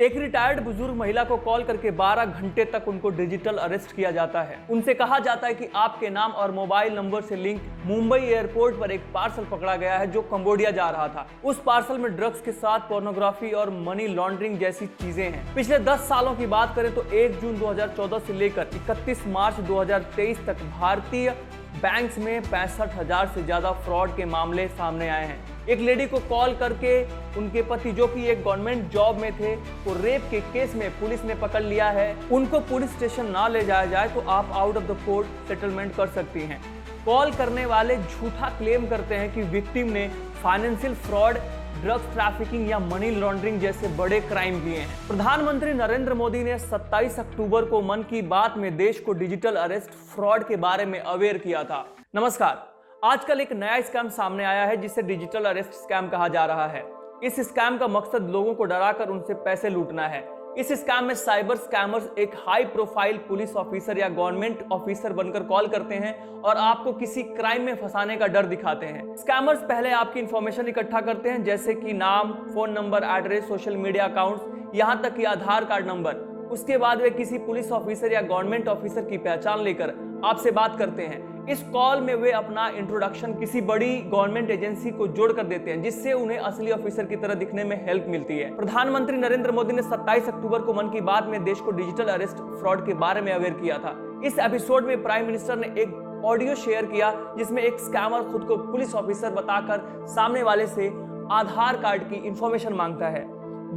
एक रिटायर्ड बुजुर्ग महिला को कॉल करके 12 घंटे तक उनको डिजिटल अरेस्ट किया जाता है। उनसे कहा जाता है कि आपके नाम और मोबाइल नंबर से लिंक मुंबई एयरपोर्ट पर एक पार्सल पकड़ा गया है जो कंबोडिया जा रहा था। उस पार्सल में ड्रग्स के साथ पोर्नोग्राफी और मनी लॉन्ड्रिंग जैसी चीजें हैं। पिछले 10 सालों की बात करें तो 1 जून 2014 से लेकर 31 मार्च 2023 तक भारतीय बैंक्स में 65,000 से ज्यादा फ्रॉड के मामले सामने आए हैं। एक लेडी को कॉल करके उनके पति जो कि एक गवर्नमेंट जॉब में थे वो रेप के केस में पुलिस ने पकड़ लिया है। उनको पुलिस स्टेशन ना ले जाया जाए तो आप out of the court settlement कर सकती हैं। कॉल करने वाले झूठा क्लेम करते हैं कि विक्टिम ने फाइनेंशियल फ्रॉड, ड्रग्स ट्रैफिकिंग या मनी लॉन्ड्रिंग जैसे बड़े क्राइम किए हैं। प्रधानमंत्री नरेंद्र मोदी ने 27 अक्टूबर को मन की बात में देश को डिजिटल अरेस्ट फ्रॉड के बारे में अवेयर किया था। नमस्कार, आजकल एक नया स्कैम सामने आया है जिसे डिजिटल अरेस्ट स्कैम कहा जा रहा है। इस स्कैम का मकसद लोगों को डराकर उनसे पैसे लूटना है। इस स्कैम में साइबर स्कैमर्स एक हाई प्रोफाइल पुलिस ऑफिसर या गवर्नमेंट ऑफिसर बनकर कॉल करते हैं और आपको किसी क्राइम में फंसाने का डर दिखाते हैं। स्कैमर्स पहले आपकी इंफॉर्मेशन इकट्ठा करते हैं जैसे कि नाम, phone number, address, social media accounts, यहाँ तक कि आधार कार्ड नंबर। उसके बाद वे किसी पुलिस ऑफिसर या गवर्नमेंट ऑफिसर की पहचान लेकर आपसे बात करते हैं। इस कॉल में वे अपना इंट्रोडक्शन किसी बड़ी गवर्नमेंट एजेंसी को जोड़ कर देते हैं जिससे उन्हें असली ऑफिसर की तरह दिखने में हेल्प मिलती है। प्रधानमंत्री नरेंद्र मोदी ने 27 अक्टूबर को मन की बात में देश को डिजिटल अरेस्ट फ्रॉड के बारे में अवेयर किया था। इस एपिसोड में प्राइम मिनिस्टर ने एक ऑडियो शेयर किया जिसमें एक स्कैमर खुद को पुलिस ऑफिसर बताकर सामने वाले से आधार कार्ड की इंफॉर्मेशन मांगता है।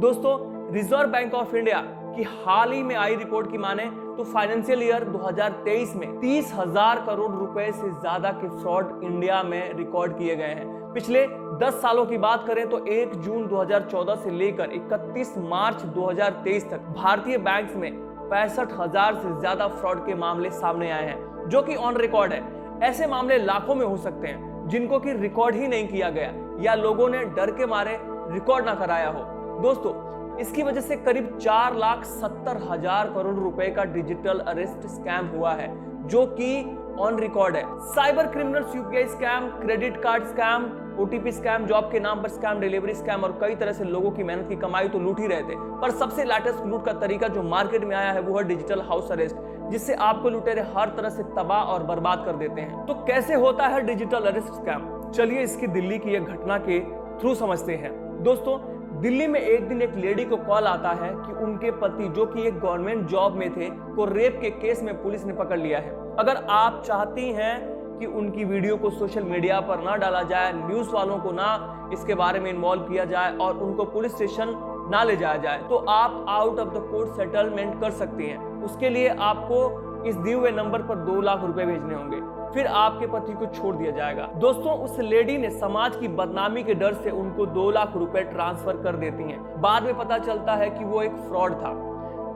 दोस्तों, रिजर्व बैंक ऑफ इंडिया की हाल ही में आई रिपोर्ट की माने तो फाइनेंशियल ईयर 2023 में 30,000 करोड़ रुपए से ज्यादा के फ्रॉड इंडिया में रिकॉर्ड किए गए हैं। पिछले 10 सालों की बात करें तो 1 जून 2014 से लेकर 31 मार्च 2023 तक भारतीय बैंक्स में 65,000 से ज्यादा फ्रॉड के मामले सामने आए हैं जो कि ऑन रिकॉर्ड है। ऐसे मामले लाखों में हो सकते हैं जिनको कि रिकॉर्ड ही नहीं किया गया या लोगों ने डर के मारे रिकॉर्ड ना कराया हो। दोस्तों, इसकी वजह से करीब 4,70,000 करोड़ रुपए का डिजिटल अरेस्ट स्कैम हुआ है जो कि ऑन रिकॉर्ड है। Cyber criminals UPI scam, credit card scam, OTP scam, job के नाम पर स्कैम, डिलीवरी स्कैम और कई तरह से लोगों की मेहनत की कमाई तो लूट ही रहे थे। पर सबसे लेटेस्ट लूट का तरीका जो मार्केट में आया है वो है डिजिटल हाउस अरेस्ट, जिससे आपको लुटेरे हर तरह से तबाह और बर्बाद कर देते हैं। तो कैसे होता है डिजिटल अरेस्ट स्कैम? चलिए इसकी दिल्ली की एक घटना के थ्रू समझते हैं। दोस्तों, दिल्ली में एक दिन एक लेडी को कॉल आता है कि उनके पति जो कि एक गवर्नमेंट जॉब में थे को रेप के केस में पुलिस ने पकड़ लिया है। अगर आप चाहती हैं कि उनकी वीडियो को सोशल मीडिया पर ना डाला जाए, न्यूज़ वालों को ना इसके बारे में इन्वॉल्व किया जाए और उनको पुलिस स्टेशन ना ले जाया जाए तो आप out of the court settlement कर सकती हैं। उसके लिए आपको इस दिए हुए नंबर पर 2 लाख रुपए भेजने होंगे, फिर आपके पति को छोड़ दिया जाएगा। दोस्तों, उस लेडी ने समाज की बदनामी के डर से उनको 2 लाख रुपए ट्रांसफर कर देती हैं। बाद में पता चलता है कि वो एक फ्रॉड था।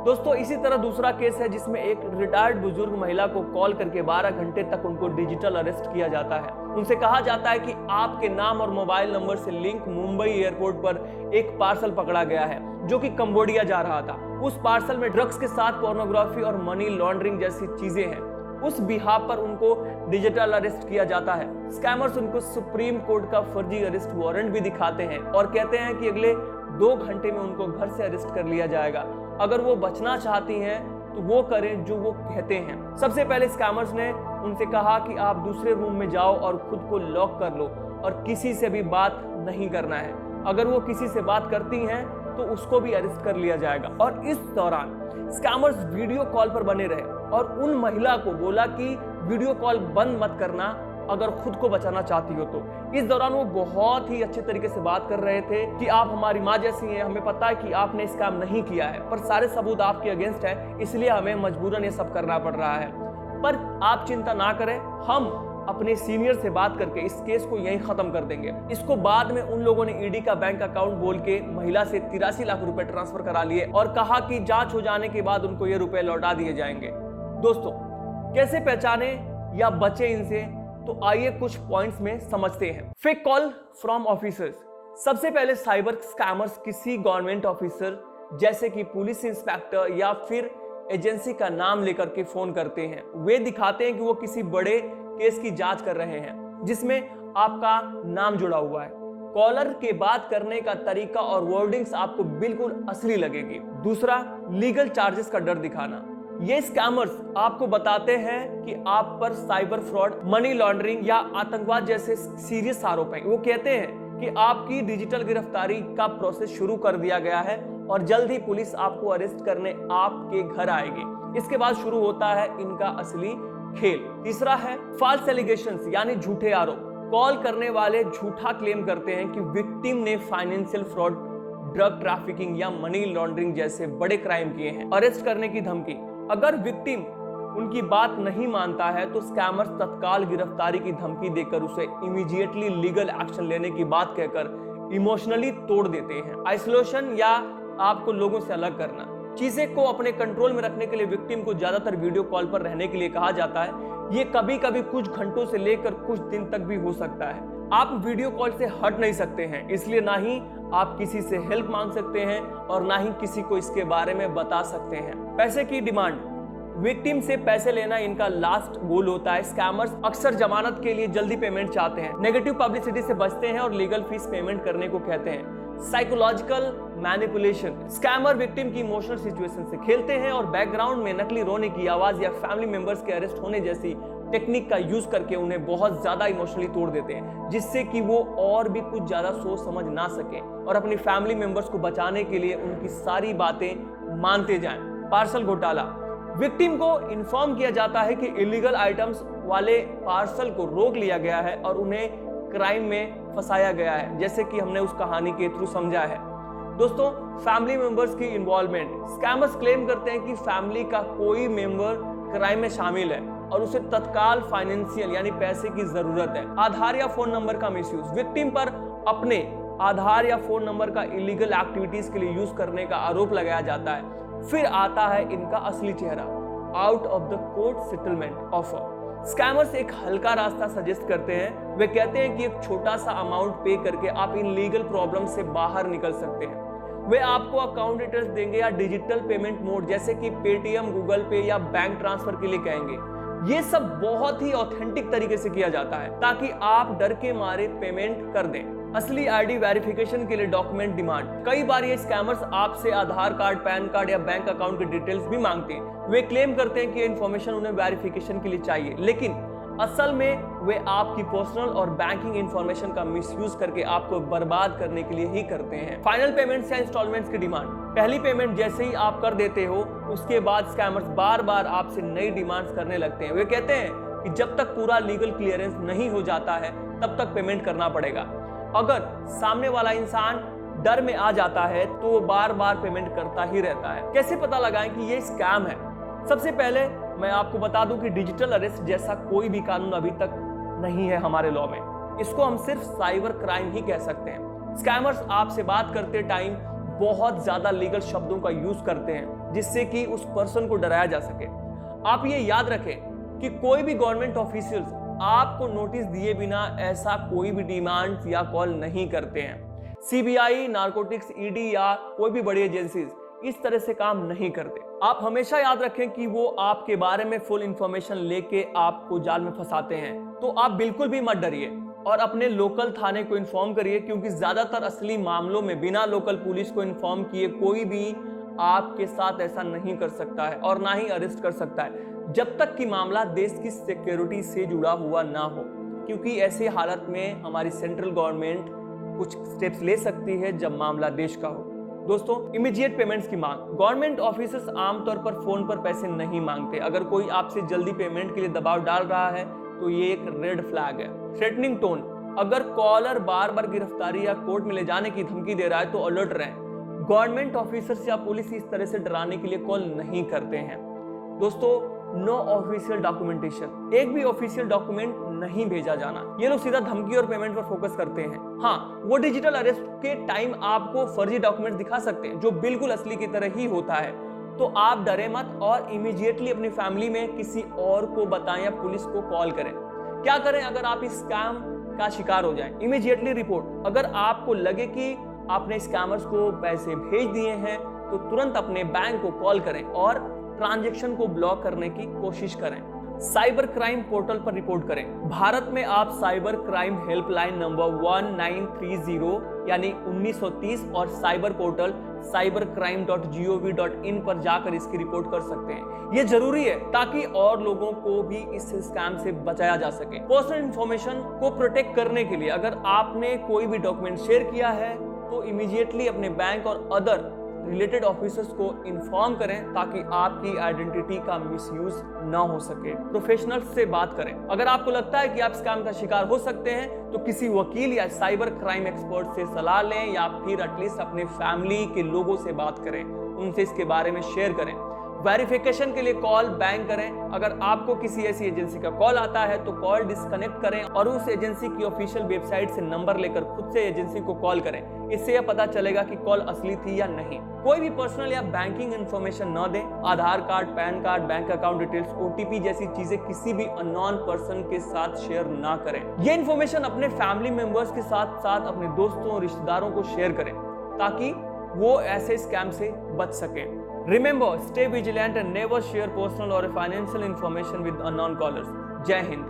दोस्तों, इसी तरह दूसरा केस है जिसमें एक रिटायर्ड बुजुर्ग महिला को कॉल करके 12 घंटे तक उनको डिजिटल अरेस्ट किया जाता है। उनसे कहा जाता है कि आपके नाम और मोबाइल नंबर से लिंक मुंबई एयरपोर्ट पर एक पार्सल पकड़ा गया है जो कि कंबोडिया जा रहा था। उस पार्सल में ड्रग्स के साथ पोर्नोग्राफी और मनी लॉन्ड्रिंग जैसी चीजें हैं। उस बिहाफ पर उनको डिजिटल अरेस्ट किया जाता है। स्कैमर्स उनको सुप्रीम कोर्ट का फर्जी अरेस्ट वारंट भी दिखाते हैं और कहते हैं कि अगले 2 घंटे में उनको घर से अरेस्ट कर लिया जाएगा। अगर वो बचना चाहती हैं तो वो करें जो वो कहते हैं। सबसे पहले स्कैमर्स ने उनसे कहा कि आप दूसरे रूम में जाओ और खुद को लॉक कर लो और किसी से भी बात नहीं करना है। अगर वो किसी से बात करती हैं तो उसको भी अरेस्ट कर लिया जाएगा। और इस दौरान स्कैमर्स वीडियो कॉल पर बने रहे और उन महिला को बोला कि वीडियो कॉल बंद मत करना अगर खुद को बचाना चाहती हो तो। इस दौरान वो बहुत ही अच्छे तरीके से बात कर रहे थे कि आप हमारी माँ जैसी हैं, हमें पता है कि आपने इस काम नहीं किया है पर सारे सबूत आपके अगेंस्ट है, इसलिए हमें मजबूरन ये सब करना पड़ रहा है। पर आप चिंता ना करें, हम अपने सीनियर से बात करके इस केस को यहीं खत्म कर देंगे। इसको बाद में उन लोगों ने ईडी का बैंक अकाउंट बोल के महिला से 83 लाख रुपए ट्रांसफर करा लिए और कहा कि जांच हो जाने के बाद उनको ये रुपए लौटा दिए जाएंगे। दोस्तों, कैसे पहचाने या बचे इनसे, तो आइए कुछ पॉइंट्स में समझते हैं। Fake call from officers. सबसे पहले साइबर स्कैमर्स किसी गवर्नमेंट ऑफिसर जैसे कि पुलिस इंस्पेक्टर या फिर एजेंसी का नाम लेकर के फोन करते हैं। वे दिखाते हैं कि वो किसी बड़े केस की जांच कर रहे हैं जिसमें आपका नाम जुड़ा हुआ है। कॉलर के बात करने का तरीका और वर्डिंग्स आपको बिल्कुल असली लगेगी। दूसरा, लीगल चार्जेस का डर दिखाना। ये स्कैमर्स आपको बताते हैं कि आप पर साइबर फ्रॉड, मनी लॉन्ड्रिंग या आतंकवाद जैसे सीरियस आरोप हैं। वो कहते हैं कि आपकी डिजिटल गिरफ्तारी का प्रोसेस शुरू कर दिया गया है और जल्द ही पुलिस आपको अरेस्ट करने आपके घर आएगी। इसके बाद शुरू होता है इनका असली खेल। तीसरा है फॉल्स एलिगेशंस, यानी झूठे आरोप। कॉल करने वाले झूठा क्लेम करते हैं कि विक्टिम ने फाइनेंशियल फ्रॉड, ड्रग ट्रैफिकिंग या मनी लॉन्ड्रिंग जैसे बड़े क्राइम किए हैं। अरेस्ट करने की धमकी। अगर विक्टिम उनकी बात नहीं मानता है तो स्कैमर्स तत्काल गिरफ्तारी की धमकी देकर उसे इमीडिएटली लीगल एक्शन लेने की बात कहकर इमोशनली तोड़ देते हैं। आइसोलेशन या आपको लोगों से अलग करना। चीजें को अपने कंट्रोल में रखने के लिए विक्टिम को ज्यादातर वीडियो कॉल पर रहने के लिए कहा जाता है। ये कभी कभी कुछ घंटों से लेकर कुछ दिन तक भी हो सकता है। आप वीडियो कॉल से हट नहीं सकते हैं, इसलिए ना ही आप किसी से हेल्प मांग सकते हैं और ना ही किसी को इसके बारे में बता सकते हैं। पैसे की डिमांड। विक्टिम से पैसे लेना इनका लास्ट गोल होता है। स्कैमर्स अक्सर जमानत के लिए जल्दी पेमेंट चाहते हैं, नेगेटिव पब्लिसिटी से बचते हैं और लीगल फीस पेमेंट करने को कहते हैं। Psychological manipulation. स्कैमर विक्टिम की इमोशनल सिचुएशन से खेलते हैं और बैकग्राउंड में नकली रोने की आवाज या फैमिली मेंबर्स के अरेस्ट होने जैसी टेक्निक का यूज करके उन्हें बहुत ज्यादा इमोशनली तोड़ देते हैं, जिससे कि वो और भी कुछ ज्यादा सोच समझ ना सके और अपनी फैमिली मेंबर्स को बचाने के लिए उनकी सारी बातें मानते जाएं। पार्सल घोटाला। विक्टिम को इन्फॉर्म किया जाता है कि इलीगल आइटम्स वाले पार्सल को रोक लिया गया है और उन्हें क्राइम में फंसाया गया है, जैसे कि हमने उस कहानी के थ्रू समझा है। दोस्तों, फैमिली मेंबर्स की इन्वॉल्वमेंट। स्कैमर्स क्लेम करते हैं कि फैमिली का कोई मेंबर क्राइम में शामिल है और उसे तत्काल फाइनेंशियल यानी पैसे की जरूरत है। आधार या फोन नंबर का मिसयूज। विक्टिम पर अपने आधार या फोन नंबर का इलीगल एक्टिविटीज के लिए यूज करने का आरोप लगाया जाता है। फिर आता है इनका असली चेहरा, out of the court settlement offer. Scammers एक हल्का रास्ता सजेस्ट करते हैं। वे कहते हैं कि एक छोटा सा अमाउंट पे करके आप इन लीगल प्रॉब्लम से बाहर निकल सकते हैं। वे आपको अकाउंट डिटेल्स देंगे या डिजिटल पेमेंट मोड जैसे कि पेटीएम, गूगल पे या बैंक ट्रांसफर के लिए कहेंगे। ये सब बहुत ही ऑथेंटिक तरीके से किया जाता है ताकि आप डर के मारे पेमेंट कर दें। असली आईडी वेरिफिकेशन के लिए डॉक्यूमेंट डिमांड। कई बार ये स्कैमर्स आपसे आधार कार्ड, पैन कार्ड या बैंक अकाउंट की डिटेल्स भी मांगते हैं। वे क्लेम करते हैं कि ये इन्फॉर्मेशन उन्हें वेरिफिकेशन के लिए चाहिए, लेकिन असल में वे आपकी पर्सनल और बैंकिंग इंफॉर्मेशन का मिसयूज करके आपको बर्बाद करने के लिए ही करते हैं। फाइनल पेमेंट्स या इंस्टॉलमेंट्स की डिमांड। पहली पेमेंट जैसे ही आप कर देते हो, उसके बाद स्कैमर्स बार बार आपसे नई डिमांड्स करने लगते हैं। वे कहते हैं कि जब तक पूरा लीगल क्लियरेंस नहीं हो जाता है तब तक पेमेंट करना पड़ेगा। अगर सामने वाला इंसान डर में आ जाता है तो वो बार बार पेमेंट करता ही रहता है। कैसे पता लगाएं कि ये स्कैम है? सबसे पहले मैं आपको बता दूं कि डिजिटल अरेस्ट जैसा कोई भी कानून अभी तक नहीं है हमारे लॉ में। इसको हम सिर्फ साइबर क्राइम ही कह सकते हैं। स्कैमर्स आपसे बात करते टाइम बहुत ज्यादा लीगल शब्दों का यूज करते हैं जिससे कि उस पर्सन को डराया जा सके। आप ये याद रखें कि कोई भी गवर्नमेंट ऑफिशियल्स आपको नोटिस दिए बिना ऐसा कोई भी डिमांड या कॉल नहीं करते हैं। सीबीआई, नारकोटिक्स, ईडी या कोई भी बड़ी एजेंसीज इस तरह से काम नहीं करते। आप हमेशा याद रखें कि वो आपके बारे में फुल इंफॉर्मेशन लेके आपको जाल में फंसाते हैं। तो आप बिल्कुल भी मत डरिए और अपने लोकल थाने को इन्फॉर्म करिए, क्योंकि ज्यादातर असली मामलों में बिना लोकल पुलिस को इन्फॉर्म किए कोई भी आपके साथ ऐसा नहीं कर सकता है और ना ही अरेस्ट कर सकता है जब तक कि मामला देश की सिक्योरिटी से जुड़ा हुआ ना हो, क्योंकि ऐसे हालत में हमारी सेंट्रल गवर्नमेंट कुछ स्टेप्स ले सकती है जब मामला देश का हो। दोस्तों, इमीडिएट पेमेंट्स की मांग। गवर्नमेंट ऑफिसर्स आमतौर पर फोन पर पैसे नहीं मांगते। अगर कोई आपसे जल्दी पेमेंट के लिए दबाव डाल रहा है तो ये एक रेड फ्लैग है। Threatening tone. अगर कॉलर बार बार गिरफ्तारी या कोर्ट में ले जाने की धमकी दे रहा है तो अलर्ट रहें। गवर्नमेंट ऑफिसर्स या पुलिस इस तरह से डराने के लिए कॉल नहीं करते हैं। दोस्तों, नो ऑफिशियल डॉक्यूमेंटेशन। एक भी ऑफिशियल डॉक्यूमेंट नहीं भेजा जाना। ये लोग सीधा धमकी और पेमेंट पर फोकस करते हैं। हाँ, वो डिजिटल अरेस्ट के टाइम आपको फर्जी डॉक्यूमेंट दिखा सकते हैं जो बिल्कुल असली की तरह ही होता है। तो आप डरे मत और इमीडिएटली अपनी फैमिली में किसी और को बताएं या पुलिस को कॉल करें। क्या करें अगर आप इस स्कैम का शिकार हो जाएं? Immediately report. अगर आपको लगे कि आपने स्कैमर्स को पैसे भेज दिए हैं तो तुरंत अपने बैंक को कॉल करें और ट्रांजैक्शन को ब्लॉक करने की कोशिश करें। साइबर क्राइम पोर्टल पर रिपोर्ट करें। भारत में आप साइबर क्राइम हेल्पलाइन नंबर 1930 यानी 1930 और साइबर पोर्टल cybercrime.gov.in पर जाकर इसकी रिपोर्ट कर सकते हैं। ये जरूरी है ताकि और लोगों को भी इस स्कैम से बचाया जा सके। पर्सनल इंफॉर्मेशन को प्रोटेक्ट करने के लिए अगर आपने कोई भी डॉक्यूमेंट शेयर किया है तो इमीडिएटली अपने बैंक और अदर रिलेटेड ऑफिसर्स को इन्फॉर्म करें ताकि आपकी आइडेंटिटी का मिसयूज ना हो सके। प्रोफेशनल्स से बात करें। अगर आपको लगता है कि आप स्कैम का शिकार हो सकते हैं तो किसी वकील या साइबर क्राइम एक्सपर्ट से सलाह लें या फिर एटलीस्ट अपने फैमिली के लोगों से बात करें, उनसे इसके बारे में शेयर करें। वेरिफिकेशन के लिए कॉल बैंक करें। अगर आपको किसी ऐसी एजेंसी का कॉल आता है तो कॉल डिस्कनेक्ट करें और उस एजेंसी की ऑफिशियल वेबसाइट से नंबर लेकर खुद से एजेंसी को कॉल करें। इससे यह पता चलेगा कि कॉल असली थी या नहीं। कोई भी पर्सनल या बैंकिंग इंफॉर्मेशन न दें। Aadhaar card, PAN card, bank account details, OTP जैसी चीजें किसी भी अननोन पर्सन के साथ शेयर ना करें। ये इंफॉर्मेशन अपने फैमिली मेंबर्स के साथ साथ अपने दोस्तों और रिश्तेदारों को शेयर करें ताकि वो ऐसे स्कैम से बच सकें। Remember, stay vigilant and never share personal or financial information with unknown callers. Jai Hind.